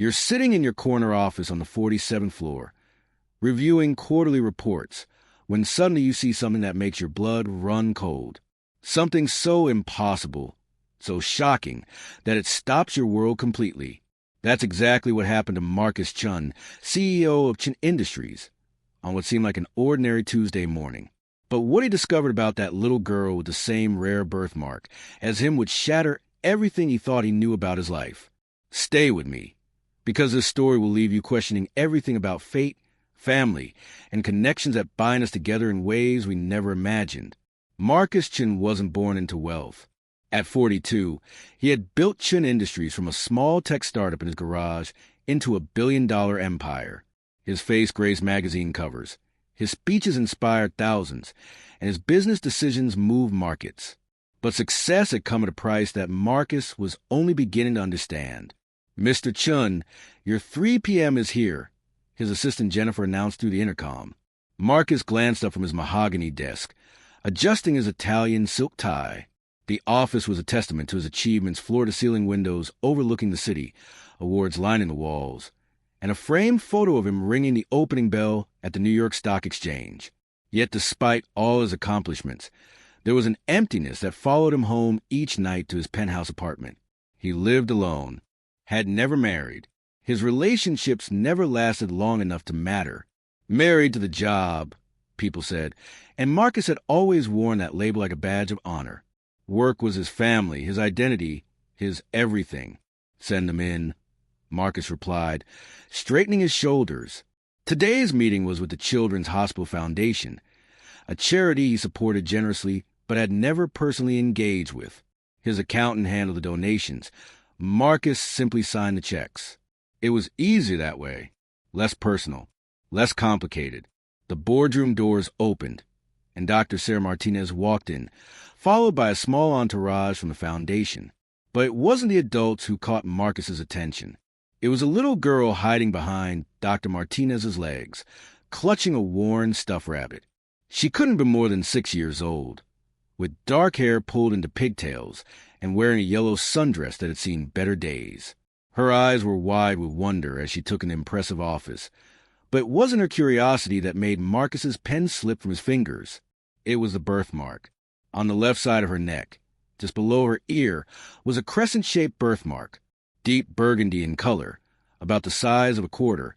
You're sitting in your corner office on the 47th floor, reviewing quarterly reports, when suddenly you see something that makes your blood run cold. Something so impossible, so shocking, that it stops your world completely. That's exactly what happened to Marcus Chen, CEO of Chen Industries, on what seemed like an ordinary Tuesday morning. But what he discovered about that little girl with the same rare birthmark as him would shatter everything he thought he knew about his life. Stay with me, because this story will leave you questioning everything about fate, family, and connections that bind us together in ways we never imagined. Marcus Chen wasn't born into wealth. At 42, he had built Chen Industries from a small tech startup in his garage into a billion-dollar empire. His face graced magazine covers. His speeches inspired thousands, and his business decisions moved markets. But success had come at a price that Marcus was only beginning to understand. "Mr. Chen, your 3 p.m. is here," his assistant Jennifer announced through the intercom. Marcus glanced up from his mahogany desk, adjusting his Italian silk tie. The office was a testament to his achievements, floor-to-ceiling windows overlooking the city, awards lining the walls, and a framed photo of him ringing the opening bell at the New York Stock Exchange. Yet despite all his accomplishments, there was an emptiness that followed him home each night to his penthouse apartment. He lived alone, had never married. His relationships never lasted long enough to matter. Married to the job, people said, and Marcus had always worn that label like a badge of honor. Work was his family, his identity, his everything. "Send them in," Marcus replied, straightening his shoulders. Today's meeting was with the Children's Hospital Foundation, a charity he supported generously but had never personally engaged with. His accountant handled the donations. Marcus simply signed the checks. It was easier that way, less personal, less complicated. The boardroom doors opened, and Dr. Sarah Martinez walked in, followed by a small entourage from the foundation. But it wasn't the adults who caught Marcus's attention. It was a little girl hiding behind Dr. Martinez's legs, clutching a worn stuffed rabbit. She couldn't be more than 6 years old, with dark hair pulled into pigtails and wearing a yellow sundress that had seen better days. Her eyes were wide with wonder as she took an impressive office. But it wasn't her curiosity that made Marcus's pen slip from his fingers. It was the birthmark. On the left side of her neck, just below her ear, was a crescent-shaped birthmark, deep burgundy in color, about the size of a quarter,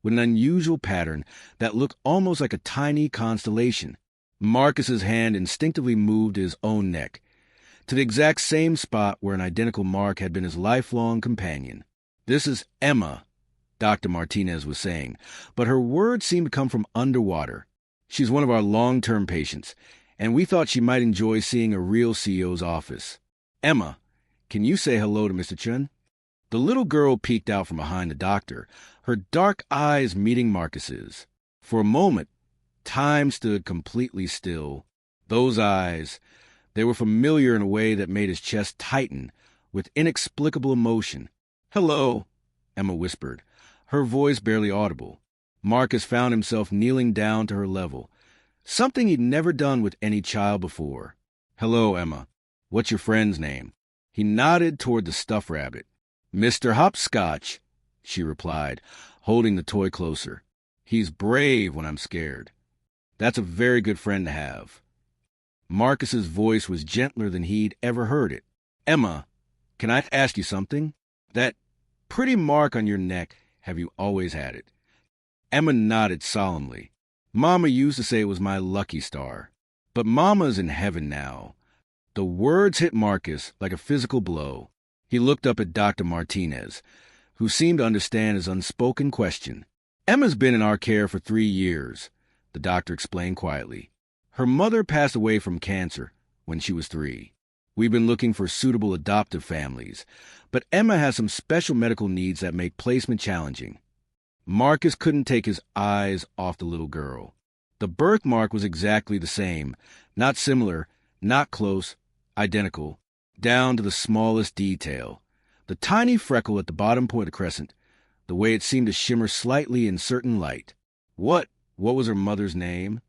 with an unusual pattern that looked almost like a tiny constellation. Marcus's hand instinctively moved to his own neck, to the exact same spot where an identical mark had been his lifelong companion. "This is Emma," Dr. Martinez was saying, but her words seemed to come from underwater. "She's one of our long-term patients, and we thought she might enjoy seeing a real CEO's office. Emma, can you say hello to Mr. Chen?" The little girl peeked out from behind the doctor, her dark eyes meeting Marcus's. For a moment, time stood completely still. Those eyes, they were familiar in a way that made his chest tighten with inexplicable emotion. "Hello," Emma whispered, her voice barely audible. Marcus found himself kneeling down to her level, something he'd never done with any child before. "Hello, Emma. What's your friend's name?" He nodded toward the stuffed rabbit. "Mr. Hopscotch," she replied, holding the toy closer. "He's brave when I'm scared. That's a very good friend to have." Marcus's voice was gentler than he'd ever heard it. "Emma, can I ask you something? That pretty mark on your neck, have you always had it?" Emma nodded solemnly. "Mama used to say it was my lucky star. But Mama's in heaven now." The words hit Marcus like a physical blow. He looked up at Dr. Martinez, who seemed to understand his unspoken question. "Emma's been in our care for 3 years," the doctor explained quietly. "Her mother passed away from cancer when she was 3. We've been looking for suitable adoptive families, but Emma has some special medical needs that make placement challenging." Marcus couldn't take his eyes off the little girl. The birthmark was exactly the same, not similar, not close, identical, down to the smallest detail. The tiny freckle at the bottom point of the crescent, the way it seemed to shimmer slightly in certain light. What was her mother's name?"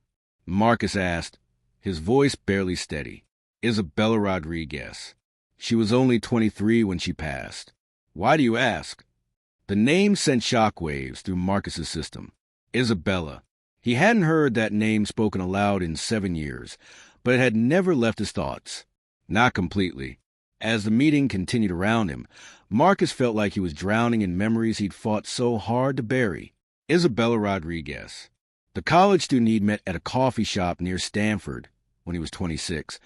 Marcus asked, his voice barely steady. "Isabella Rodriguez. She was only 23 when she passed." "Why do you ask?" The name sent shockwaves through Marcus's system. Isabella. He hadn't heard that name spoken aloud in 7 years, but it had never left his thoughts. Not completely. As the meeting continued around him, Marcus felt like he was drowning in memories he'd fought so hard to bury. Isabella Rodriguez. The college student he'd met at a coffee shop near Stanford when he was 26,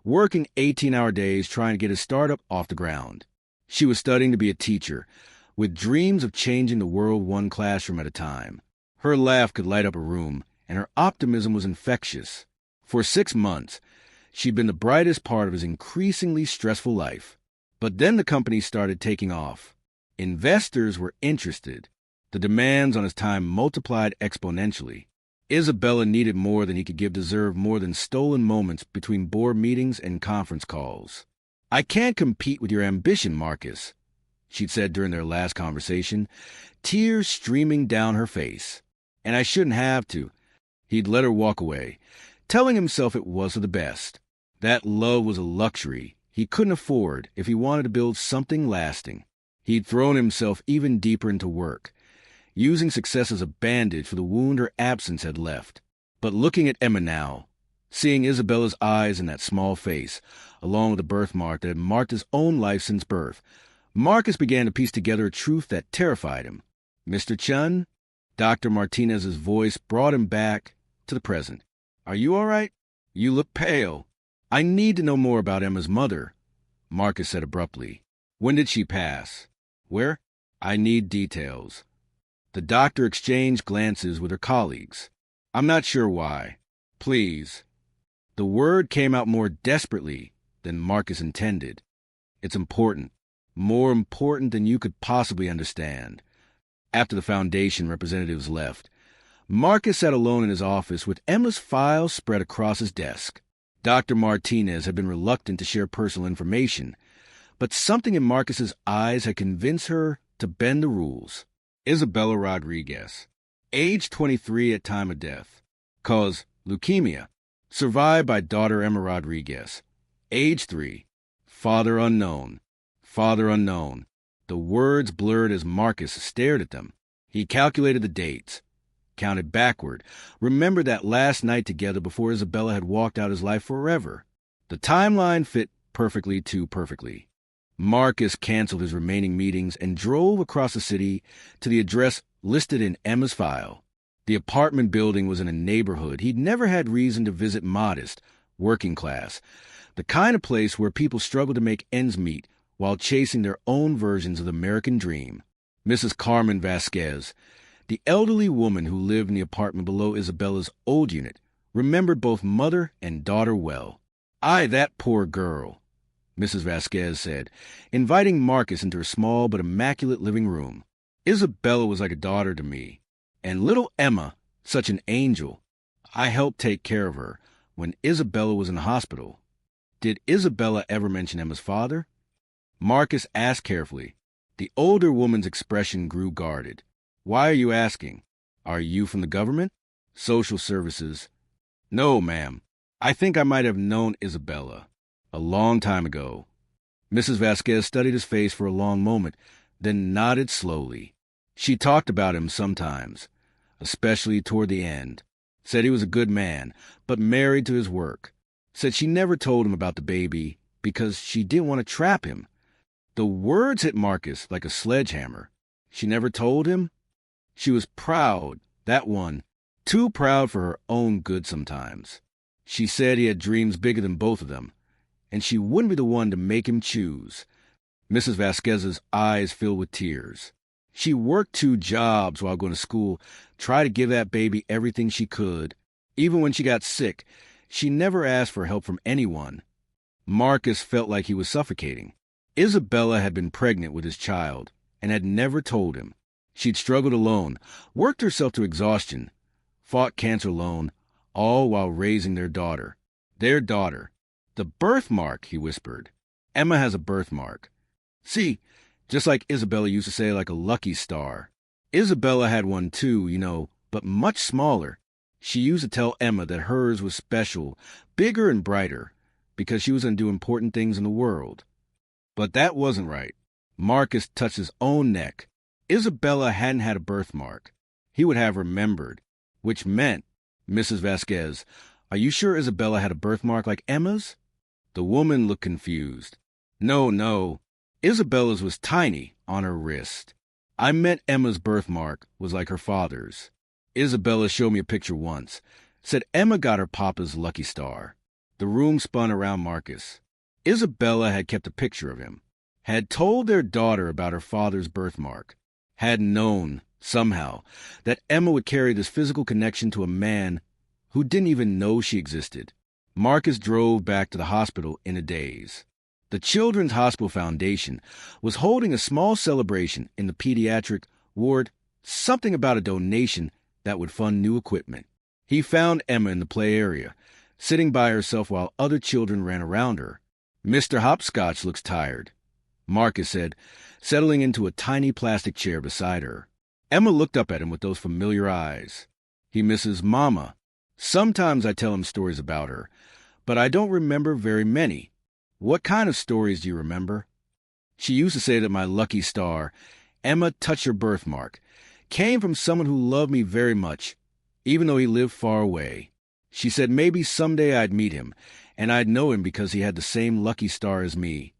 working 18-hour days trying to get his startup off the ground. She was studying to be a teacher, with dreams of changing the world one classroom at a time. Her laugh could light up a room, and her optimism was infectious. For 6 months, she'd been the brightest part of his increasingly stressful life. But then the company started taking off. Investors were interested. The demands on his time multiplied exponentially. Isabella needed more than he could give, deserved more than stolen moments between board meetings and conference calls. "I can't compete with your ambition, Marcus," she'd said during their last conversation, tears streaming down her face. "And I shouldn't have to." He'd let her walk away, telling himself it was for the best. That love was a luxury he couldn't afford if he wanted to build something lasting. He'd thrown himself even deeper into work, using success as a bandage for the wound her absence had left. But looking at Emma now, seeing Isabella's eyes in that small face, along with the birthmark that had marked his own life since birth, Marcus began to piece together a truth that terrified him. "Mr. Chen?" Dr. Martinez's voice brought him back to the present. "Are you all right? You look pale." "I need to know more about Emma's mother," Marcus said abruptly. "When did she pass? Where?" "I need details." The doctor exchanged glances with her colleagues. "I'm not sure why. Please." The word came out more desperately than Marcus intended. "It's important. More important than you could possibly understand." After the Foundation representatives left, Marcus sat alone in his office with Emma's file spread across his desk. Dr. Martinez had been reluctant to share personal information, but something in Marcus's eyes had convinced her to bend the rules. Isabella Rodriguez. Age 23 at time of death. Cause leukemia. Survived by daughter Emma Rodriguez. Age 3. Father unknown. Father unknown. The words blurred as Marcus stared at them. He calculated the dates, counted backward, remembered that last night together before Isabella had walked out his life forever. The timeline fit perfectly too perfectly. Marcus canceled his remaining meetings and drove across the city to the address listed in Emma's file. The apartment building was in a neighborhood he'd never had reason to visit, modest, working class, the kind of place where people struggle to make ends meet while chasing their own versions of the American dream. Mrs. Carmen Vasquez, the elderly woman who lived in the apartment below Isabella's old unit, remembered both mother and daughter well. "Aye, that poor girl," Mrs. Vasquez said, inviting Marcus into her small but immaculate living room. "Isabella was like a daughter to me. And little Emma, such an angel. I helped take care of her when Isabella was in the hospital." "Did Isabella ever mention Emma's father?" Marcus asked carefully. The older woman's expression grew guarded. "Why are you asking? Are you from the government? Social services?" "No, ma'am. I think I might have known Isabella. A long time ago." Mrs. Vasquez studied his face for a long moment, then nodded slowly. She talked about him sometimes, especially toward the end. Said he was a good man, but married to his work. Said she never told him about the baby because she didn't want to trap him. The words hit Marcus like a sledgehammer. She never told him? She was proud, that one, too proud for her own good sometimes. She said he had dreams bigger than both of them, and she wouldn't be the one to make him choose. Mrs. Vasquez's eyes filled with tears. She worked 2 jobs while going to school, tried to give that baby everything she could. Even when she got sick, she never asked for help from anyone. Marcus felt like he was suffocating. Isabella had been pregnant with his child and had never told him. She'd struggled alone, worked herself to exhaustion, fought cancer alone, all while raising their daughter. Their daughter. "The birthmark," he whispered. "Emma has a birthmark. See, just like Isabella used to say, like a lucky star. Isabella had one too, but much smaller. She used to tell Emma that hers was special, bigger and brighter, because she was going to do important things in the world." But that wasn't right. Marcus touched his own neck. Isabella hadn't had a birthmark. He would have remembered, which meant, Mrs. Vasquez, are you sure Isabella had a birthmark like Emma's? The woman looked confused. No. Isabella's was tiny on her wrist. I meant Emma's birthmark was like her father's. Isabella showed me a picture once. Said Emma got her papa's lucky star. The room spun around Marcus. Isabella had kept a picture of him, had told their daughter about her father's birthmark, had known, somehow, that Emma would carry this physical connection to a man who didn't even know she existed. Marcus drove back to the hospital in a daze. The Children's Hospital Foundation was holding a small celebration in the pediatric ward, something about a donation that would fund new equipment. He found Emma in the play area, sitting by herself while other children ran around her. Mr. Hopscotch looks tired, Marcus said, settling into a tiny plastic chair beside her. Emma looked up at him with those familiar eyes. He misses Mama. Sometimes I tell him stories about her, but I don't remember very many. What kind of stories do you remember? She used to say that my lucky star, Emma touched her birthmark, came from someone who loved me very much, even though he lived far away. She said maybe someday I'd meet him, and I'd know him because he had the same lucky star as me.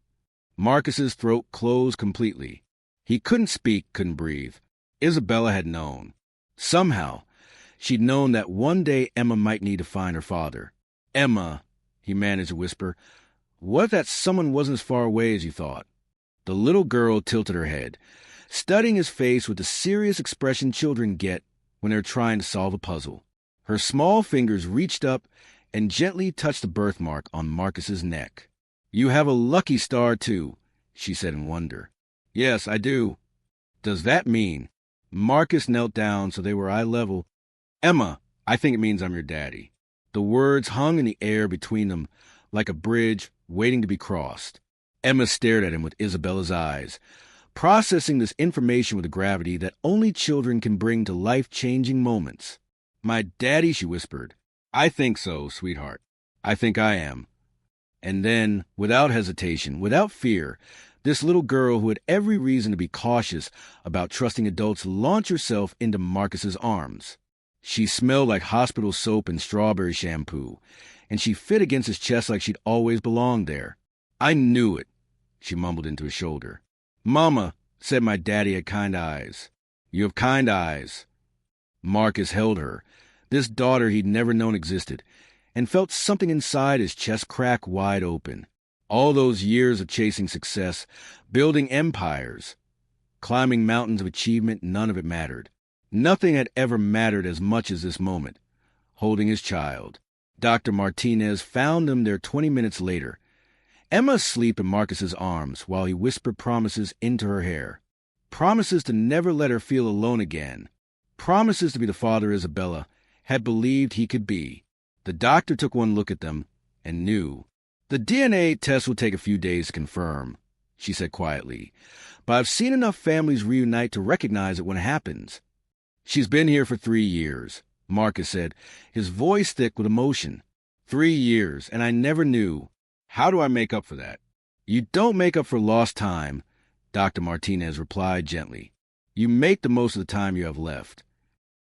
Marcus's throat closed completely. He couldn't speak, couldn't breathe. Isabella had known. Somehow, she'd known that one day Emma might need to find her father. Emma, he managed to whisper, what if that someone wasn't as far away as you thought? The little girl tilted her head, studying his face with the serious expression children get when they're trying to solve a puzzle. Her small fingers reached up and gently touched the birthmark on Marcus's neck. You have a lucky star, too, she said in wonder. Yes, I do. Does that mean? Marcus knelt down so they were eye level. Emma, I think it means I'm your daddy. The words hung in the air between them like a bridge waiting to be crossed. Emma stared at him with Isabella's eyes, processing this information with a gravity that only children can bring to life-changing moments. My daddy, she whispered. I think so, sweetheart. I think I am. And then, without hesitation, without fear, this little girl who had every reason to be cautious about trusting adults launched herself into Marcus's arms. She smelled like hospital soap and strawberry shampoo, and she fit against his chest like she'd always belonged there. I knew it, she mumbled into his shoulder. Mama said my daddy had kind eyes. You have kind eyes. Marcus held her, this daughter he'd never known existed, and felt something inside his chest crack wide open. All those years of chasing success, building empires, climbing mountains of achievement, none of it mattered. Nothing had ever mattered as much as this moment, holding his child. Dr. Martinez found them there 20 minutes later, Emma asleep in Marcus's arms while he whispered promises into her hair. Promises to never let her feel alone again. Promises to be the father Isabella had believed he could be. The doctor took one look at them and knew. The DNA test will take a few days to confirm, she said quietly, but I've seen enough families reunite to recognize it when it happens. She's been here for 3 years, Marcus said, his voice thick with emotion. 3 years, and I never knew. How do I make up for that? You don't make up for lost time, Dr. Martinez replied gently. You make the most of the time you have left.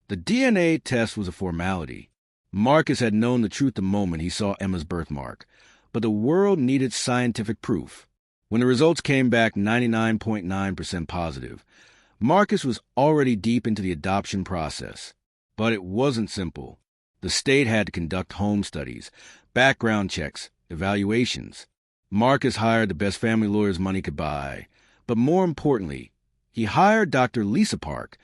The DNA test was a formality. Marcus had known the truth the moment he saw Emma's birthmark, but the world needed scientific proof. When the results came back 99.9% positive, Marcus was already deep into the adoption process. But it wasn't simple. The state had to conduct home studies, background checks, evaluations. Marcus hired the best family lawyers money could buy. But more importantly, he hired Dr. Lisa Park,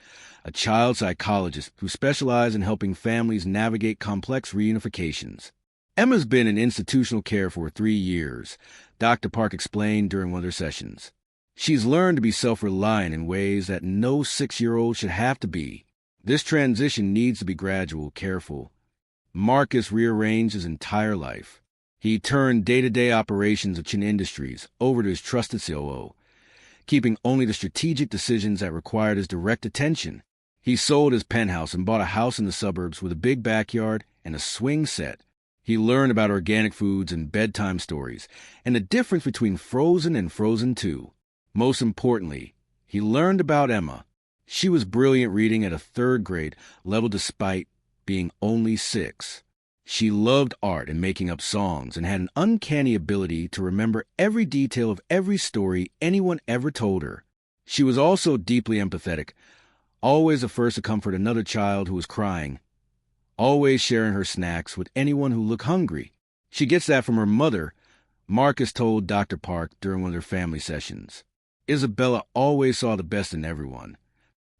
a child psychologist who specialized in helping families navigate complex reunifications. Emma's been in institutional care for 3 years, Dr. Park explained during one of their sessions. She's learned to be self-reliant in ways that no 6-year-old should have to be. This transition needs to be gradual, careful. Marcus rearranged his entire life. He turned day-to-day operations of Chen Industries over to his trusted COO, keeping only the strategic decisions that required his direct attention. He sold his penthouse and bought a house in the suburbs with a big backyard and a swing set. He learned about organic foods and bedtime stories, and the difference between frozen and frozen too. Most importantly, he learned about Emma. She was brilliant reading at a third grade level despite being only 6. She loved art and making up songs and had an uncanny ability to remember every detail of every story anyone ever told her. She was also deeply empathetic, always the first to comfort another child who was crying, always sharing her snacks with anyone who looked hungry. She gets that from her mother, Marcus told Dr. Park during one of their family sessions. Isabella always saw the best in everyone.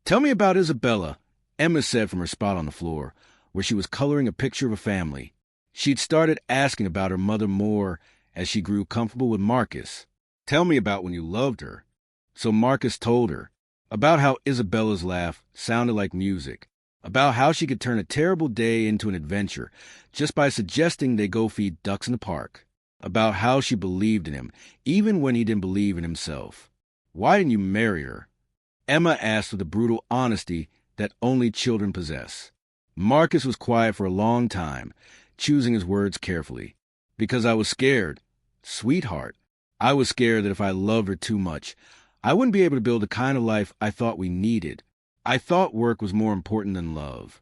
"Tell me about Isabella," Emma said from her spot on the floor, where she was coloring a picture of a family. She'd started asking about her mother more as she grew comfortable with Marcus. "Tell me about when you loved her." So Marcus told her about how Isabella's laugh sounded like music, about how she could turn a terrible day into an adventure just by suggesting they go feed ducks in the park, about how she believed in him, even when he didn't believe in himself. "Why didn't you marry her?" Emma asked with the brutal honesty that only children possess. Marcus was quiet for a long time, choosing his words carefully. "Because I was scared, sweetheart. I was scared that if I loved her too much, I wouldn't be able to build the kind of life I thought we needed. I thought work was more important than love."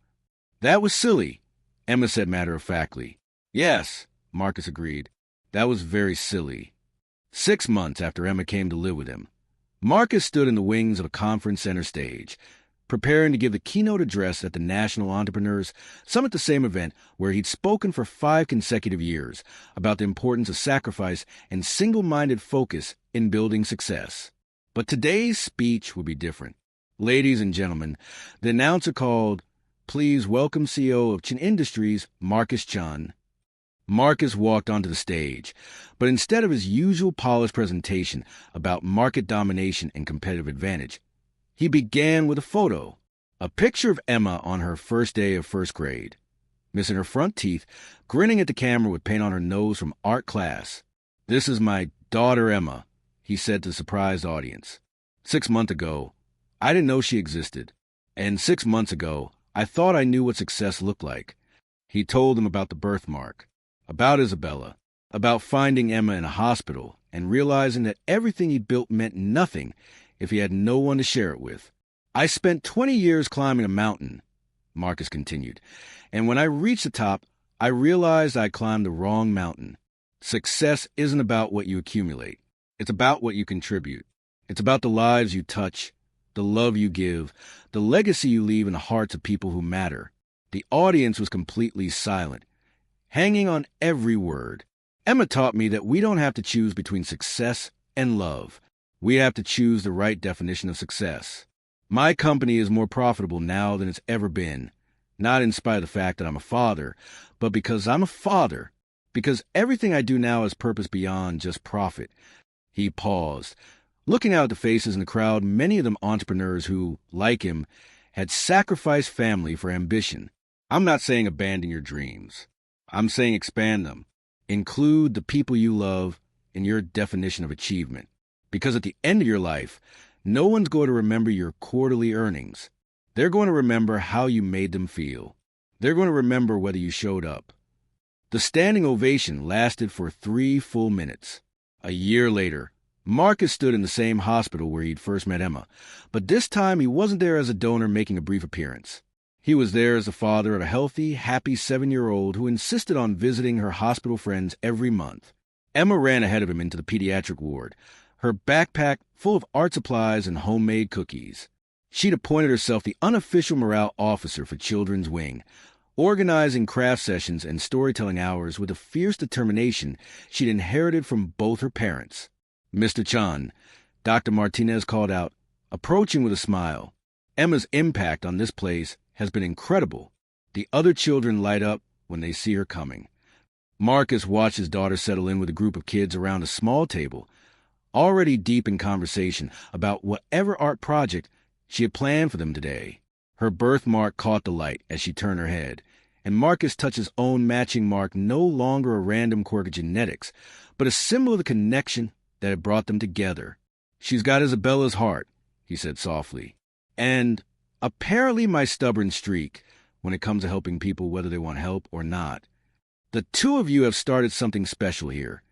"That was silly," Emma said matter-of-factly. "Yes," Marcus agreed. "That was very silly." 6 months after Emma came to live with him, Marcus stood in the wings of a conference center stage, preparing to give the keynote address at the National Entrepreneurs Summit, the same event where he'd spoken for 5 consecutive years about the importance of sacrifice and single-minded focus in building success. But today's speech would be different. "Ladies and gentlemen," the announcer called, "please welcome CEO of Chen Industries, Marcus Chen." Marcus walked onto the stage, but instead of his usual polished presentation about market domination and competitive advantage, he began with a photo, a picture of Emma on her first day of first grade, missing her front teeth, grinning at the camera with paint on her nose from art class. "This is my daughter Emma," he said to the surprised audience. 6 months ago, I didn't know she existed. And 6 months ago, I thought I knew what success looked like." He told them about the birthmark, about Isabella, about finding Emma in a hospital and realizing that everything he built meant nothing if he had no one to share it with. "I spent 20 years climbing a mountain," Marcus continued, "and when I reached the top, I realized I climbed the wrong mountain. Success isn't about what you accumulate. It's about what you contribute. It's about the lives you touch, the love you give, the legacy you leave in the hearts of people who matter." The audience was completely silent, hanging on every word. "Emma taught me that we don't have to choose between success and love. We have to choose the right definition of success. My company is more profitable now than it's ever been, not in spite of the fact that I'm a father, but because I'm a father, because everything I do now has purpose beyond just profit." He paused, looking out at the faces in the crowd, many of them entrepreneurs who, like him, had sacrificed family for ambition. "I'm not saying abandon your dreams. I'm saying expand them. Include the people you love in your definition of achievement. Because at the end of your life, no one's going to remember your quarterly earnings. They're going to remember how you made them feel. They're going to remember whether you showed up." The standing ovation lasted for 3 full minutes. A year later, Marcus stood in the same hospital where he'd first met Emma, but this time he wasn't there as a donor making a brief appearance. He was there as the father of a healthy, happy 7-year-old who insisted on visiting her hospital friends every month. Emma ran ahead of him into the pediatric ward, her backpack full of art supplies and homemade cookies. She'd appointed herself the unofficial morale officer for Children's Wing, organizing craft sessions and storytelling hours with a fierce determination she'd inherited from both her parents. "Mr. Chen," Dr. Martinez called out, approaching with a smile. "Emma's impact on this place has been incredible. The other children light up when they see her coming." Marcus watched his daughter settle in with a group of kids around a small table, already deep in conversation about whatever art project she had planned for them today. Her birthmark caught the light as she turned her head, and Marcus touched his own matching mark, no longer a random quirk of genetics, but a symbol of the connection that had brought them together. "She's got Isabella's heart," he said softly, "and apparently my stubborn streak when it comes to helping people whether they want help or not. The two of you have started something special here,"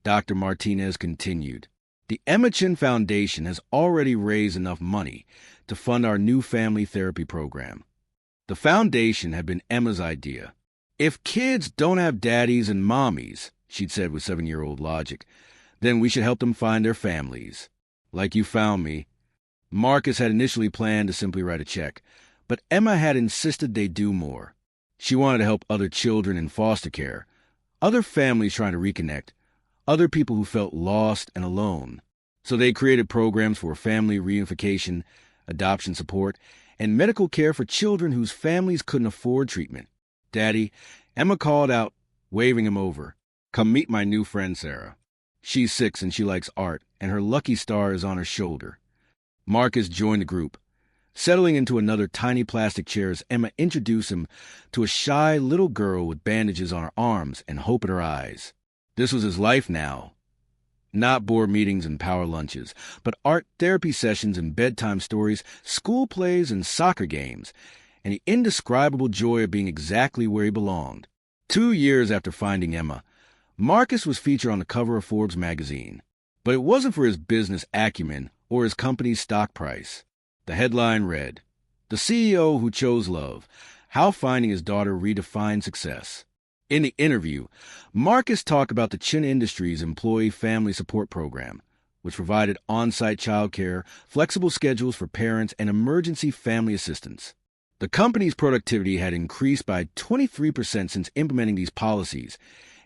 Dr. Martinez continued. The Emma Chen Foundation has already raised enough money to fund our new family therapy program. The foundation had been Emma's idea. If kids don't have daddies and mommies, she'd said with 7-year-old logic, then we should help them find their families. Like you found me. Marcus had initially planned to simply write a check, but Emma had insisted they do more. She wanted to help other children in foster care, other families trying to reconnect, other people who felt lost and alone. So they created programs for family reunification, adoption support, and medical care for children whose families couldn't afford treatment. Daddy, Emma called out, waving him over. Come meet my new friend, Sarah. She's 6 and she likes art, and her lucky star is on her shoulder. Marcus joined the group, settling into another tiny plastic chair as Emma introduced him to a shy little girl with bandages on her arms and hope in her eyes. This was his life now. Not board meetings and power lunches, but art therapy sessions and bedtime stories, school plays and soccer games, and the indescribable joy of being exactly where he belonged. 2 years after finding Emma, Marcus was featured on the cover of Forbes magazine. But it wasn't for his business acumen or his company's stock price. The headline read, "The CEO Who Chose Love, How Finding His Daughter Redefined Success." In the interview, Marcus talked about the Chen Industries Employee Family Support Program, which provided on-site childcare, flexible schedules for parents, and emergency family assistance. The company's productivity had increased by 23% since implementing these policies,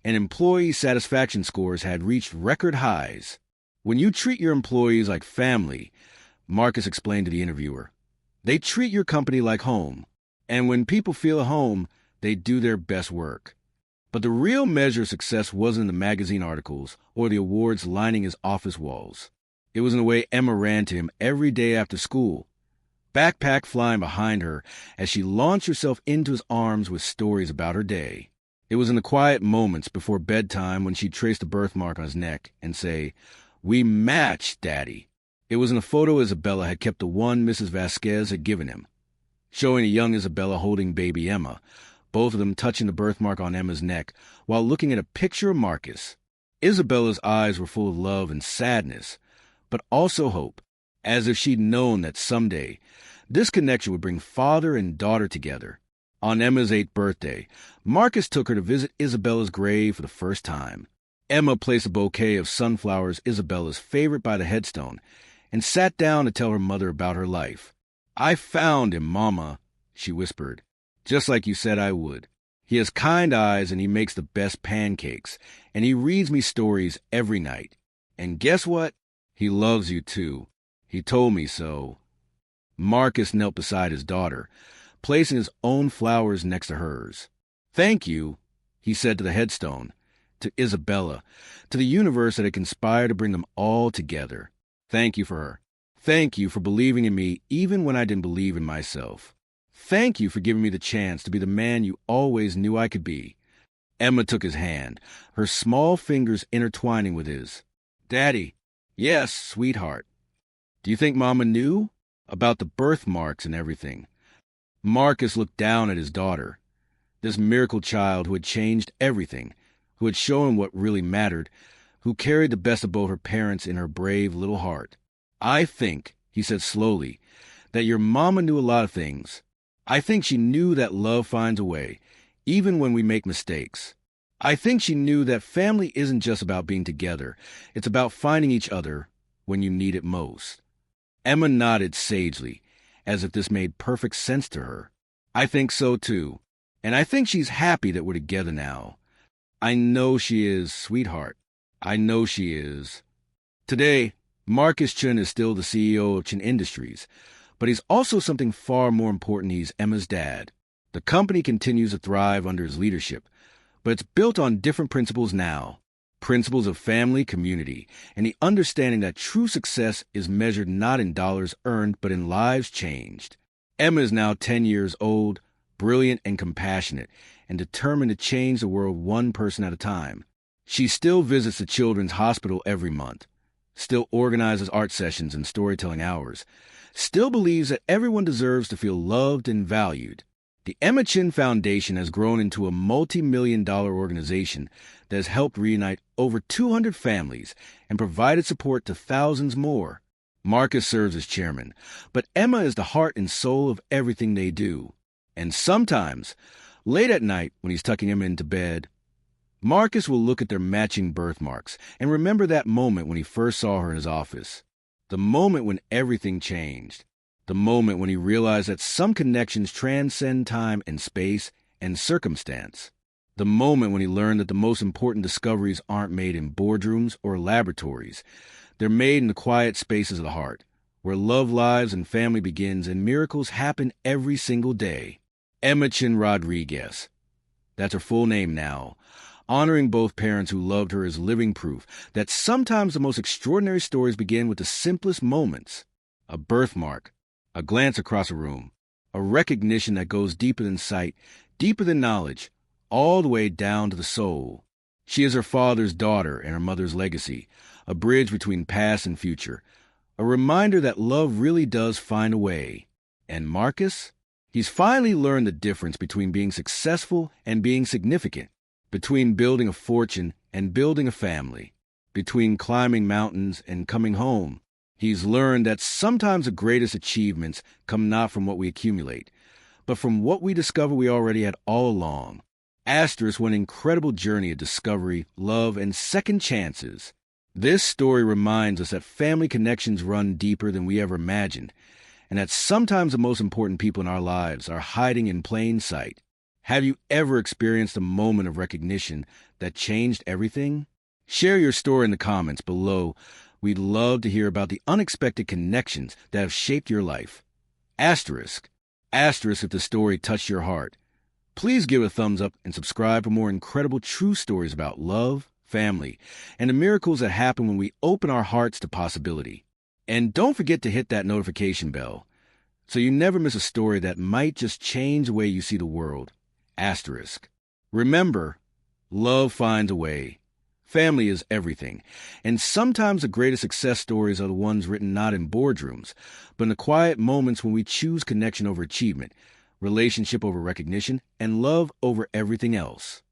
and employee satisfaction scores had reached record highs. When you treat your employees like family, Marcus explained to the interviewer, they treat your company like home. And when people feel at home, they do their best work. But the real measure of success wasn't in the magazine articles or the awards lining his office walls. It was in the way Emma ran to him every day after school, backpack flying behind her as she launched herself into his arms with stories about her day. It was in the quiet moments before bedtime when she'd trace the birthmark on his neck and say, "We match, Daddy." It was in a photo Isabella had kept, the one Mrs. Vasquez had given him, showing a young Isabella holding baby Emma, both of them touching the birthmark on Emma's neck while looking at a picture of Marcus. Isabella's eyes were full of love and sadness, but also hope, as if she'd known that someday this connection would bring father and daughter together. On Emma's 8th birthday, Marcus took her to visit Isabella's grave for the first time. Emma placed a bouquet of sunflowers, Isabella's favorite, by the headstone, and sat down to tell her mother about her life. "I found him, Mama," she whispered, "just like you said I would. He has kind eyes and he makes the best pancakes, and he reads me stories every night. And guess what? He loves you too. He told me so." Marcus knelt beside his daughter, placing his own flowers next to hers. "Thank you," he said to the headstone, to Isabella, to the universe that had conspired to bring them all together. Thank you for her. Thank you for believing in me even when I didn't believe in myself. Thank you for giving me the chance to be the man you always knew I could be. Emma took his hand, her small fingers intertwining with his. "Daddy." "Yes, sweetheart." "Do you think Mama knew about the birthmarks and everything?" Marcus looked down at his daughter, this miracle child who had changed everything, who had shown what really mattered, who carried the best of both her parents in her brave little heart. "I think," he said slowly, "that your mama knew a lot of things. I think she knew that love finds a way, even when we make mistakes. I think she knew that family isn't just about being together. It's about finding each other when you need it most." Emma nodded sagely, as if this made perfect sense to her. "I think so, too. And I think she's happy that we're together now. I know she is, sweetheart. I know she is." Today, Marcus Chen is still the CEO of Chen Industries, but he's also something far more important. He's Emma's dad. The company continues to thrive under his leadership, but it's built on different principles now. Principles of family, community, and the understanding that true success is measured not in dollars earned, but in lives changed. Emma is now 10 years old, brilliant and compassionate, and determined to change the world one person at a time. She still visits the Children's Hospital every month, still organizes art sessions and storytelling hours, still believes that everyone deserves to feel loved and valued. The Emma Chen Foundation has grown into a multi-million-dollar organization that has helped reunite over 200 families and provided support to thousands more. Marcus serves as chairman, but Emma is the heart and soul of everything they do. And sometimes, late at night when he's tucking Emma into bed, Marcus will look at their matching birthmarks and remember that moment when he first saw her in his office. The moment when everything changed. The moment when he realized that some connections transcend time and space and circumstance. The moment when he learned that the most important discoveries aren't made in boardrooms or laboratories. They're made in the quiet spaces of the heart, where love lives and family begins and miracles happen every single day. Emma Chen Rodriguez. That's her full name now. Honoring both parents who loved her is living proof that sometimes the most extraordinary stories begin with the simplest moments. A birthmark, a glance across a room, a recognition that goes deeper than sight, deeper than knowledge, all the way down to the soul. She is her father's daughter and her mother's legacy, a bridge between past and future, a reminder that love really does find a way. And Marcus? He's finally learned the difference between being successful and being significant, between building a fortune and building a family, between climbing mountains and coming home. He's learned that sometimes the greatest achievements come not from what we accumulate, but from what we discover we already had all along. Asterisk, what an incredible journey of discovery, love, and second chances. This story reminds us that family connections run deeper than we ever imagined, and that sometimes the most important people in our lives are hiding in plain sight. Have you ever experienced a moment of recognition that changed everything? Share your story in the comments below. We'd love to hear about the unexpected connections that have shaped your life. Asterisk if the story touched your heart. Please give a thumbs up and subscribe for more incredible true stories about love, family, and the miracles that happen when we open our hearts to possibility. And don't forget to hit that notification bell so you never miss a story that might just change the way you see the world. Asterisk. Remember, love finds a way. Family is everything, and sometimes the greatest success stories are the ones written not in boardrooms, but in the quiet moments when we choose connection over achievement, relationship over recognition, and love over everything else.